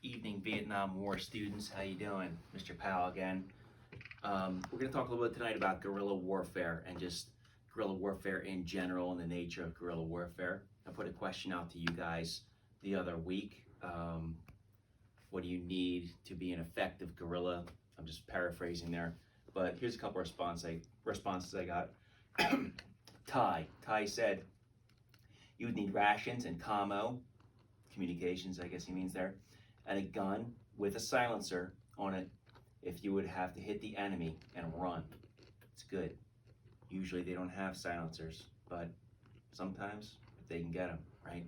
Evening, Vietnam War students. How you doing? Mr. Powell again. We're going to talk a little bit tonight about guerrilla warfare and just guerrilla warfare in general and the nature of guerrilla warfare. I put a question out to you guys the other week. What do you need to be an effective guerrilla? I'm just paraphrasing there, but here's a couple responses I got. Ty said you would need rations and commo, communications, I guess he means there, and a gun with a silencer on it if you would have to hit the enemy and run. It's good. Usually they don't have silencers, but sometimes they can get them, right?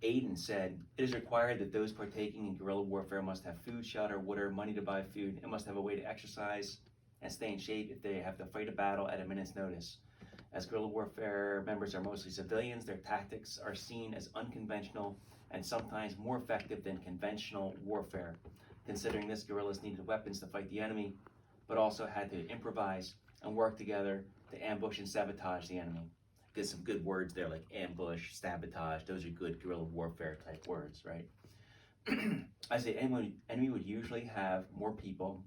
Aiden said, it is required that those partaking in guerrilla warfare must have food, shelter, water, money to buy food, and must have a way to exercise and stay in shape if they have to fight a battle at a minute's notice. As guerrilla warfare members are mostly civilians, their tactics are seen as unconventional and sometimes more effective than conventional warfare. Considering this, guerrillas needed weapons to fight the enemy, but also had to improvise and work together to ambush and sabotage the enemy. Get some good words there like ambush, sabotage. Those are good guerrilla warfare type words, right? I say enemy would usually have more people,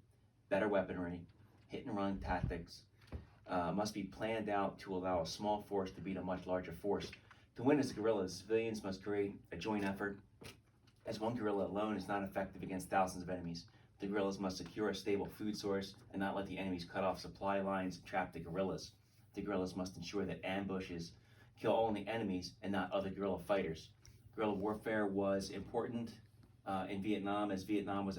better weaponry, hit and run tactics, must be planned out to allow a small force to beat a much larger force. To win as a guerrilla, civilians must create a joint effort, as one guerrilla alone is not effective against thousands of enemies. The guerrillas must secure a stable food source and not let the enemies cut off supply lines and trap the guerrillas. The guerrillas must ensure that ambushes kill only enemies and not other guerrilla fighters. Guerrilla warfare was important in Vietnam, as Vietnam was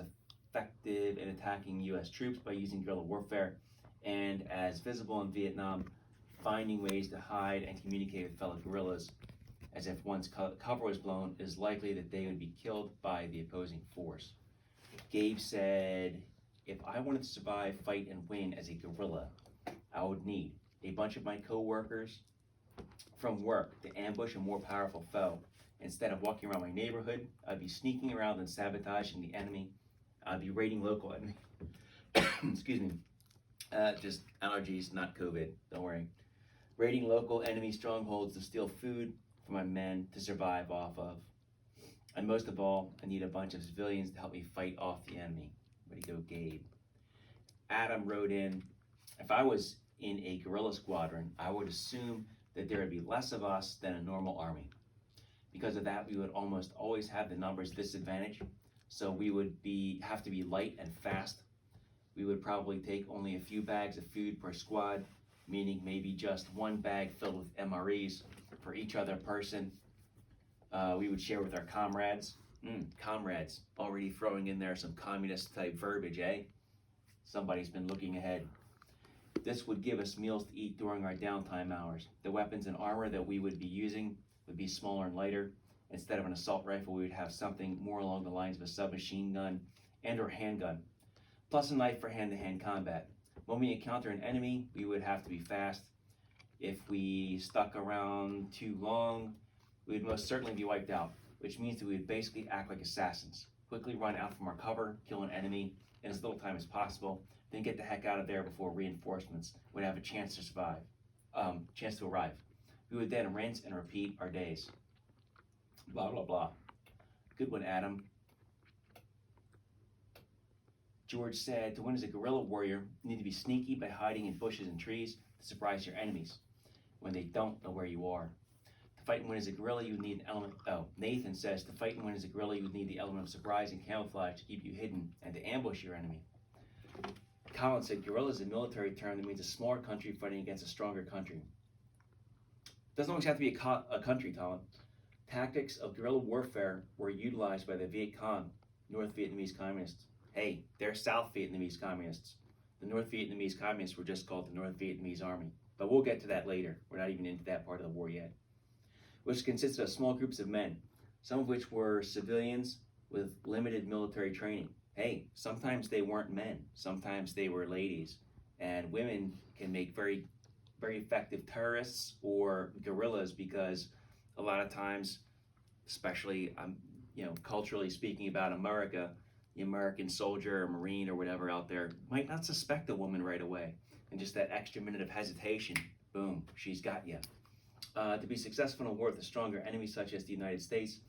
effective in attacking U.S. troops by using guerrilla warfare, and as visible in Vietnam, finding ways to hide and communicate with fellow guerrillas, as if once cover was blown, it is likely that they would be killed by the opposing force. Gabe said, if I wanted to survive, fight, and win as a guerrilla, I would need a bunch of my co-workers from work to ambush a more powerful foe. Instead of walking around my neighborhood, I'd be sneaking around and sabotaging the enemy. I'd be raiding local enemy. Excuse me. Just allergies, not COVID, don't worry. Raiding local enemy strongholds to steal food for my men to survive off of. And most of all, I need a bunch of civilians to help me fight off the enemy. Way to go, Gabe. Adam wrote in, if I was in a guerrilla squadron, I would assume that there would be less of us than a normal army. Because of that, we would almost always have the numbers disadvantage. So we would have to be light and fast. We would probably take only a few bags of food per squad, meaning maybe just one bag filled with MREs for each other person. We would share with our comrades. Comrades, already throwing in there some communist type verbiage, eh? Somebody's been looking ahead. This would give us meals to eat during our downtime hours. The weapons and armor that we would be using would be smaller and lighter. Instead of an assault rifle, we would have something more along the lines of a submachine gun and or handgun, plus a knife for hand-to-hand combat. When we encounter an enemy, we would have to be fast. If we stuck around too long, we would most certainly be wiped out, which means that we would basically act like assassins. Quickly run out from our cover, kill an enemy in as little time as possible, then get the heck out of there before reinforcements would have a chance to arrive. We would then rinse and repeat our days. Blah, blah, blah. Good one, Adam. George said, to win as a guerrilla warrior, you need to be sneaky by hiding in bushes and trees to surprise your enemies when they don't know where you are. To fight and win as a guerrilla, you would need an element. Nathan says, to fight and win as a guerrilla, you would need the element of surprise and camouflage to keep you hidden and to ambush your enemy. Colin said, guerrilla is a military term that means a smaller country fighting against a stronger country. Doesn't always have to be a country, Colin. Tactics of guerrilla warfare were utilized by the Viet Cong, North Vietnamese communists. Hey, they're South Vietnamese communists. The North Vietnamese communists were just called the North Vietnamese Army. But we'll get to that later. We're not even into that part of the war yet. Which consisted of small groups of men, some of which were civilians with limited military training. Hey, sometimes they weren't men. Sometimes they were ladies. And women can make very, very effective terrorists or guerrillas because a lot of times, especially culturally speaking about America, the American soldier or Marine or whatever out there might not suspect a woman right away. And just that extra minute of hesitation, boom, she's got you. To be successful in a war with a stronger enemy such as the United States,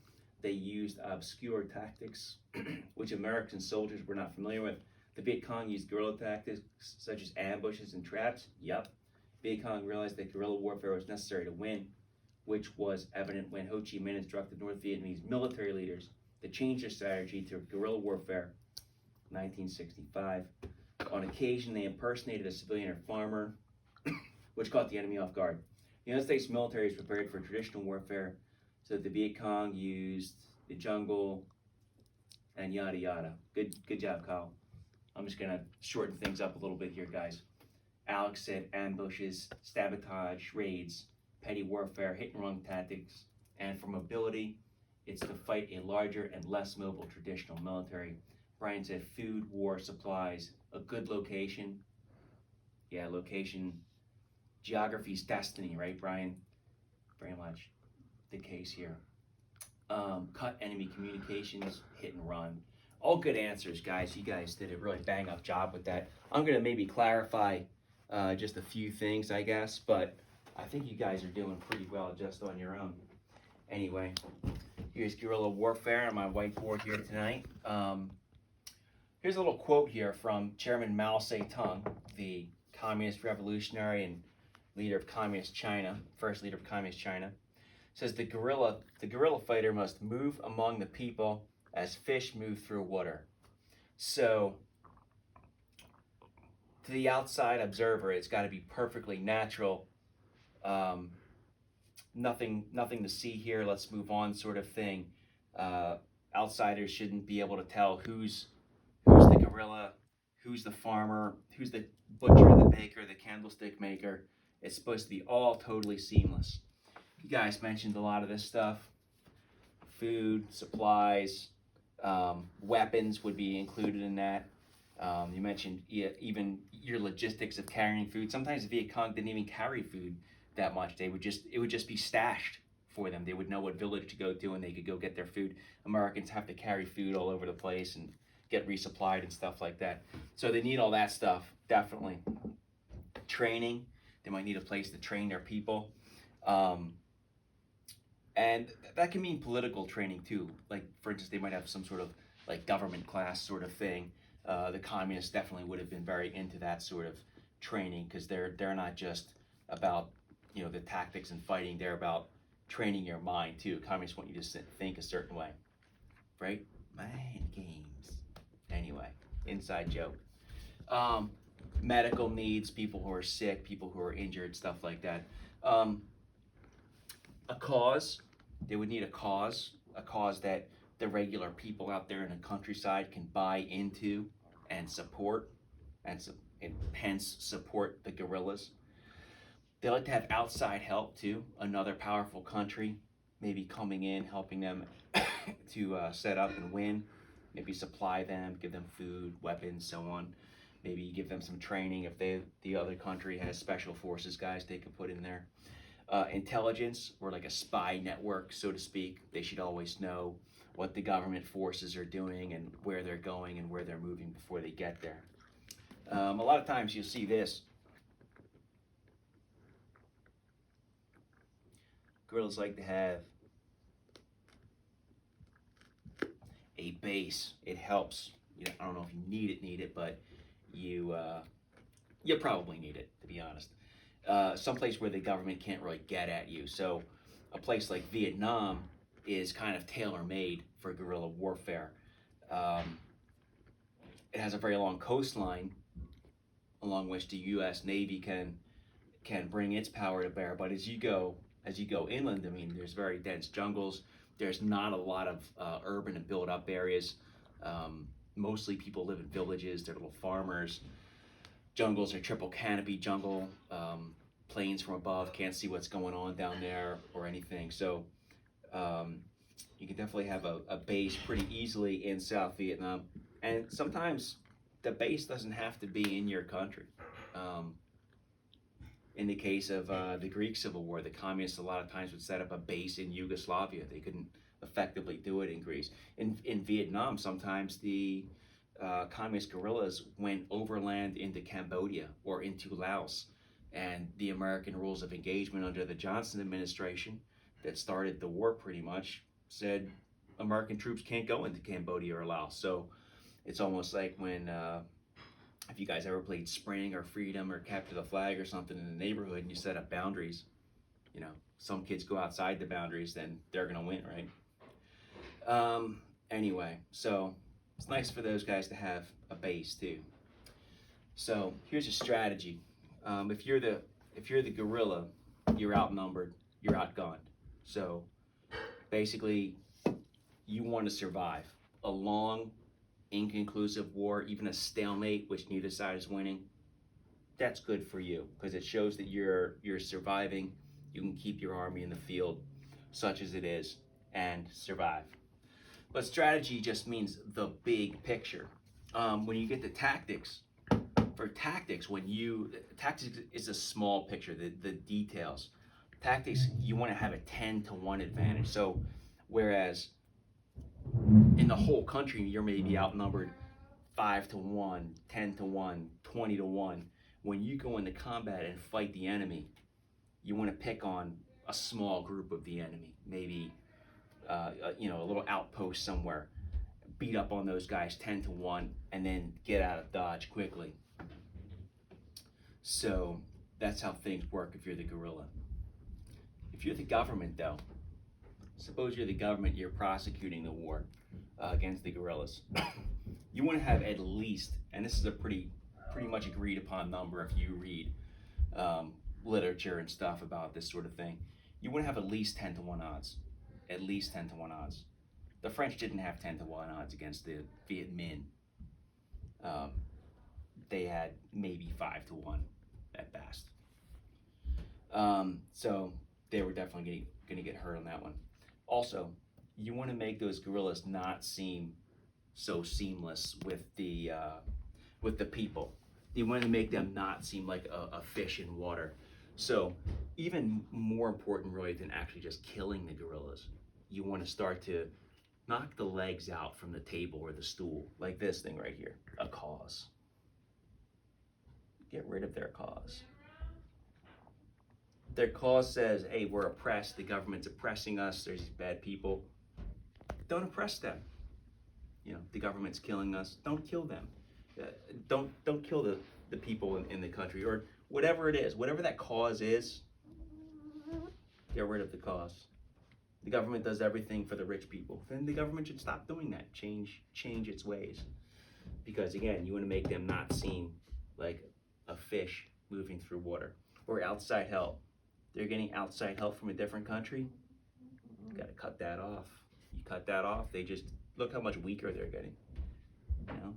they used obscure tactics which American soldiers were not familiar with. The Viet Cong used guerrilla tactics such as ambushes and traps. Yup. Viet Cong realized that guerrilla warfare was necessary to win, which was evident when Ho Chi Minh instructed North Vietnamese military leaders to change their strategy to guerrilla warfare. 1965. On occasion, they impersonated a civilian or farmer, which caught the enemy off guard. The United States military is prepared for traditional warfare, so that the Viet Cong used the jungle and yada yada. Good job, Kyle. I'm just gonna shorten things up a little bit here, guys. Alex said ambushes, sabotage, raids, petty warfare, hit and run tactics, and for mobility, it's to fight a larger and less mobile traditional military. Brian said food, war, supplies, a good location. Yeah, location. Geography's destiny, right, Brian? Very much the case here. Cut enemy communications, hit and run. All good answers, guys. You guys did a really bang up job with that. I'm going to maybe clarify just a few things, I guess, but I think you guys are doing pretty well just on your own. Anyway, here's guerrilla warfare on my whiteboard here tonight. Here's a little quote here from Chairman Mao Zedong, the communist revolutionary and leader of communist China, first leader of communist China. It says the guerrilla fighter must move among the people as fish move through water. So to the outside observer, it's got to be perfectly natural. Nothing to see here. Let's move on, sort of thing. Outsiders shouldn't be able to tell who's the guerrilla, who's the farmer, who's the butcher, the baker, the candlestick maker. It's supposed to be all totally seamless. You guys mentioned a lot of this stuff. Food, supplies, weapons would be included in that. You mentioned even your logistics of carrying food. Sometimes the Viet Cong didn't even carry food that much. It would just be stashed for them. They would know what village to go to and they could go get their food. Americans have to carry food all over the place and get resupplied and stuff like that. So they need all that stuff, definitely. Training, they might need a place to train their people. And that can mean political training too. Like, for instance, they might have some sort of like government class sort of thing. The communists definitely would have been very into that sort of training because they're not just about, you know, the tactics and fighting. They're about training your mind too. Communists want you to think a certain way, right? Mind games. Anyway, inside joke. Medical needs, people who are sick, people who are injured, stuff like that. A cause, they would need a cause that the regular people out there in the countryside can buy into and support, and hence support the guerrillas. They like to have outside help too, another powerful country maybe coming in, helping them to set up and win, maybe supply them, give them food, weapons, so on. Maybe give them some training if the other country has special forces guys they could put in there. Intelligence, or like a spy network, so to speak. They should always know what the government forces are doing and where they're going and where they're moving before they get there. A lot of times you'll see this. Guerrillas like to have a base. It helps. You know, I don't know if you need it, but you probably need it, to be honest. Someplace where the government can't really get at you. So a place like Vietnam is kind of tailor-made for guerrilla warfare. It has a very long coastline along which the U.S. Navy can bring its power to bear. But as you go inland, I mean, there's very dense jungles. There's not a lot of urban and built-up areas. Mostly people live in villages. They're little farmers. Jungles are triple canopy jungle. Planes from above can't see what's going on down there or anything. So you can definitely have a base pretty easily in South Vietnam. And sometimes the base doesn't have to be in your country. In the case of the Greek Civil War, the communists a lot of times would set up a base in Yugoslavia. They couldn't effectively do it in Greece. In Vietnam, sometimes the communist guerrillas went overland into Cambodia or into Laos. And the American rules of engagement under the Johnson administration that started the war pretty much said, American troops can't go into Cambodia or Laos. So it's almost like when, if you guys ever played Spring or Freedom or Capture the Flag or something in the neighborhood and you set up boundaries, you know, some kids go outside the boundaries, then they're gonna win, right? Anyway, so it's nice for those guys to have a base too. So here's a strategy. If you're the guerrilla, you're outnumbered, you're outgunned. So basically, you want to survive a long, inconclusive war, even a stalemate, which neither side is winning. That's good for you because it shows that you're surviving. You can keep your army in the field, such as it is, and survive. But strategy just means the big picture. When you get to tactics, for tactics, tactics is a small picture, the details. Tactics, you want to have a 10-to-1 advantage. So, whereas in the whole country, you're maybe outnumbered 5-to-1, 10-to-1, 20-to-1. When you go into combat and fight the enemy, you want to pick on a small group of the enemy, maybe a little outpost somewhere, beat up on those guys 10-to-1, and then get out of Dodge quickly. So that's how things work if you're the guerrilla. If you're the government, though, suppose you're the government, you're prosecuting the war against the guerrillas. You want to have at least, and this is a pretty much agreed upon number if you read literature and stuff about this sort of thing, you want to have at least 10-to-1 odds. At least 10-to-1 odds. The French didn't have 10-to-1 odds against the Viet Minh. They had maybe 5-to-1 at best. So they were definitely going to get hurt on that one. Also, you want to make those guerrillas not seem so seamless with the people. You want to make them not seem like a fish in water. So even more important, really, than actually just killing the guerrillas, you want to start to knock the legs out from the table or the stool, like this thing right here, a cause. Get rid of their cause. Their cause says, hey, we're oppressed, the government's oppressing us, there's these bad people. Don't oppress them. You know, the government's killing us, don't kill them. Don't kill the people in the country, or whatever it is, whatever that cause is, get rid of the cause. The government does everything for the rich people. Then the government should stop doing that, change its ways. Because again, you want to make them not seem like a fish moving through water. Or outside help. They're getting outside help from a different country. You gotta cut that off. You cut that off, they just, look how much weaker they're getting. You know?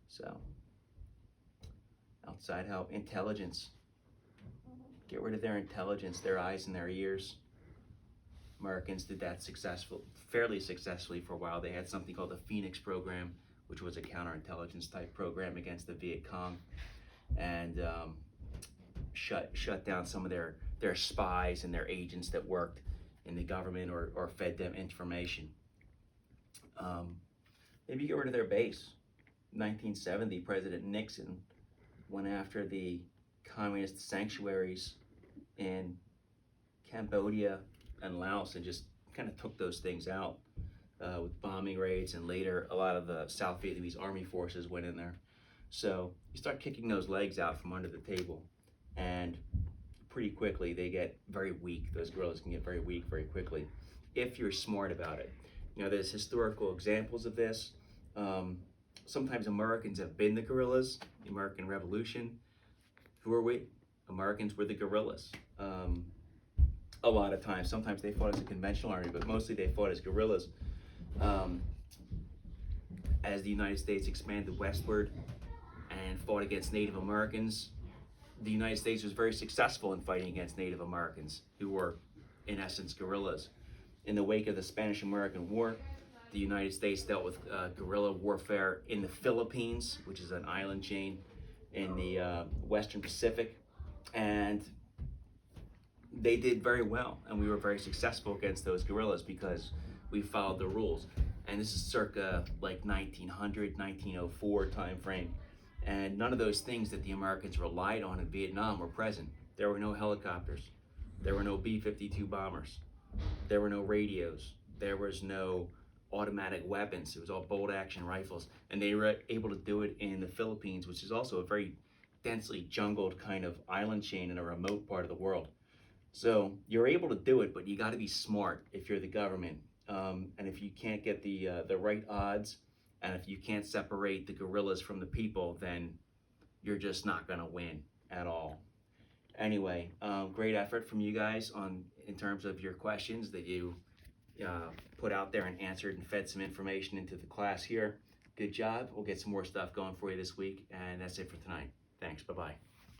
So, outside help. Intelligence. Get rid of their intelligence, their eyes and their ears. Americans did that fairly successfully for a while. They had something called the Phoenix program, which was a counterintelligence type program against the Viet Cong, and shut down some of their spies and their agents that worked in the government or fed them information. Maybe get rid of their base. 1970, President Nixon went after the communist sanctuaries in Cambodia and Laos and just kind of took those things out with bombing raids, and later a lot of the South Vietnamese army forces went in there. So you start kicking those legs out from under the table, and pretty quickly they get very weak. Those guerrillas can get very weak very quickly if you're smart about it. You know, there's historical examples of this. Sometimes Americans have been the guerrillas. The American Revolution. Who are we? Americans were the guerrillas. A lot of times. Sometimes they fought as a conventional army, but mostly they fought as guerrillas. As the United States expanded westward and fought against Native Americans, the United States was very successful in fighting against Native Americans, who were, in essence, guerrillas. In the wake of the Spanish-American War, the United States dealt with guerrilla warfare in the Philippines, which is an island chain in the Western Pacific, and they did very well, and we were very successful against those guerrillas because we followed the rules. And this is circa like 1900, 1904 time frame. And none of those things that the Americans relied on in Vietnam were present. There were no helicopters. There were no B-52 bombers. There were no radios. There was no automatic weapons. It was all bolt action rifles. And they were able to do it in the Philippines, which is also a very densely jungled kind of island chain in a remote part of the world. So you're able to do it, but you got to be smart if you're the government. And if you can't get the right odds, and if you can't separate the guerrillas from the people, then you're just not going to win at all. Anyway, great effort from you guys in terms of your questions that you put out there and answered and fed some information into the class here. Good job. We'll get some more stuff going for you this week, and that's it for tonight. Thanks. Bye-bye.